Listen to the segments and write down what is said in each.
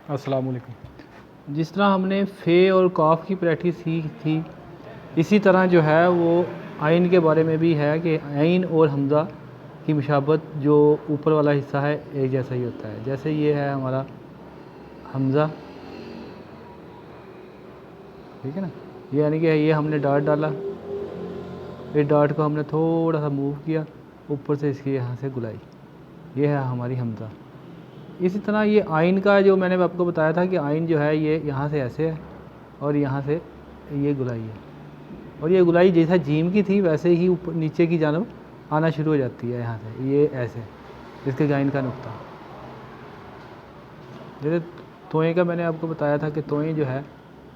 अस्सलाम वालेकुम। जिस तरह हमने फ़े और काफ की प्रैक्टिस सीखी थी, इसी तरह जो है वो आइन के बारे में भी है कि आइन और हमज़ा की मुशाबत जो ऊपर वाला हिस्सा है एक जैसा ही होता है। जैसे ये है हमारा हमज़ा, ठीक है ना, ये यानी कि ये हमने डॉट डाला, इस डॉट को हमने थोड़ा सा मूव किया, ऊपर से इसकी यहाँ से गुलाई, ये है हमारी हमज़ा। इसी तरह ये आइन का जो मैंने आपको बताया था कि आइन जो है ये यहाँ से ऐसे है और यहाँ से ये गुलाई है, और ये गुलाई जैसा जीम की थी वैसे ही ऊपर नीचे की जानब आना शुरू हो जाती है यहाँ से, ये ऐसे इसके गाइन का नुक्ता। जैसे तोएँ का मैंने आपको बताया था कि तोएँ जो है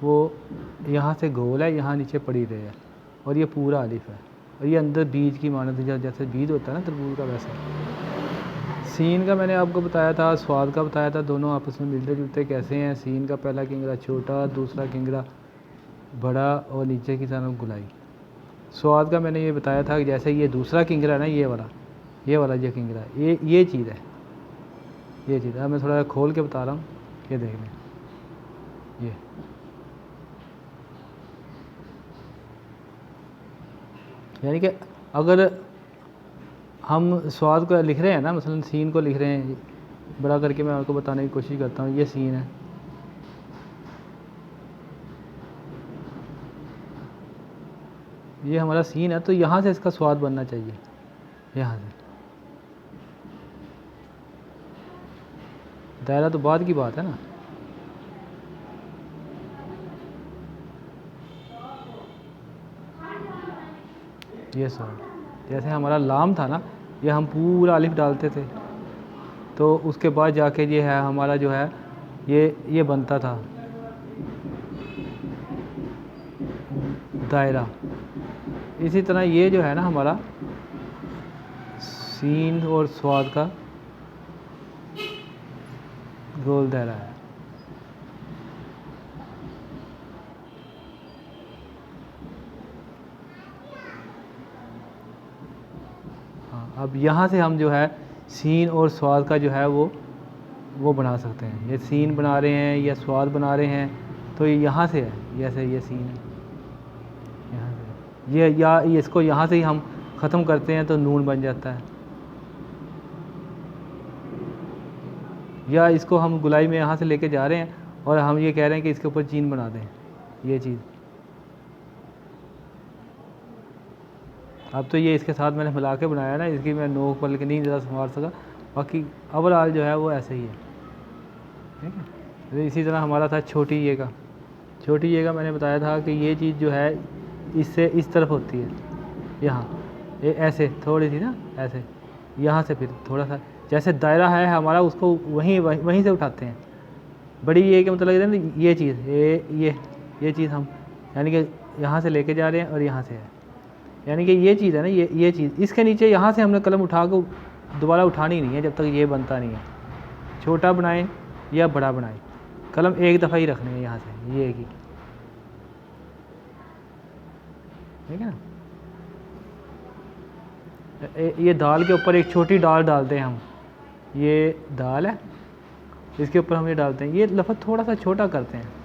वो यहाँ से गोल है, यहाँ नीचे पड़ी रहे है, और ये पूरा अलिफ है, और ये अंदर बीज की मानद जैसे बीज होता है ना तरबूज का, वैसे। सीन का मैंने आपको बताया था, स्वाद का बताया था, दोनों आपस में मिलते जुलते कैसे हैं। सीन का पहला किंगरा छोटा, दूसरा किंगरा बड़ा और नीचे की तरफ गुलाई। स्वाद का मैंने ये बताया था कि जैसे ये दूसरा किंगरा है ना, ये वाला जो किंगरा, ये चीज़ है, ये चीज़ है। मैं थोड़ा खोल के बता रहा हूँ, ये देख लें, ये यानी कि अगर हम स्वाद को लिख रहे हैं ना, मसलन सीन को लिख रहे हैं बड़ा करके, मैं आपको बताने की कोशिश करता हूँ। ये सीन है, ये हमारा सीन है, तो यहाँ से इसका स्वाद बनना चाहिए, यहाँ से। दायरा तो बाद की बात है ना। ये स्वाद जैसे हमारा लाम था ना, ये हम पूरा अलिफ डालते थे, तो उसके बाद जाके ये है हमारा जो है ये बनता था दायरा। इसी तरह ये जो है ना हमारा सीन और स्वाद का गोल दायरा है। हाँ, अब यहाँ से हम जो है सीन और स्वाद का जो है वो बना सकते हैं। ये सीन बना रहे हैं या स्वाद बना रहे हैं, तो ये यहाँ से है, जैसे ये सीन है यहाँ से, ये या इसको यहाँ से ही हम ख़त्म करते हैं तो नून बन जाता है, या इसको हम गुलाई में यहाँ से लेके जा रहे हैं और हम ये कह रहे हैं कि इसके ऊपर चीन बना दें, ये चीज़। अब तो ये इसके साथ मैंने मिला के बनाया ना, इसकी मैं नोक पर लेके नहीं ज़्यादा संभाल सका, बाकी ओवरऑल जो है वो ऐसे ही है, ठीक है। तो इसी तरह हमारा था छोटी ये का मैंने बताया था कि ये चीज़ जो है इससे इस तरफ होती है, यहाँ ये ऐसे थोड़ी सी ना, ऐसे यहाँ से फिर थोड़ा सा जैसे दायरा है हमारा, उसको वहीं से उठाते हैं। बड़ी ये कि मतलब ना ये चीज़ ये चीज़ हम यानी कि यहाँ से लेके जा रहे हैं और यहाँ से है, यानी कि ये चीज़ है ना, ये चीज़ इसके नीचे यहाँ से हमने कलम उठा के दोबारा उठानी नहीं है जब तक ये बनता नहीं है। छोटा बनाएं या बड़ा बनाएं, कलम एक दफ़ा ही रखनी है यहाँ से, ये एक ही, ठीक है ना। ये दाल के ऊपर एक छोटी दाल डालते हैं हम, ये दाल है, इसके ऊपर हम ये डालते हैं, ये लफ्ज़ थोड़ा सा छोटा करते हैं।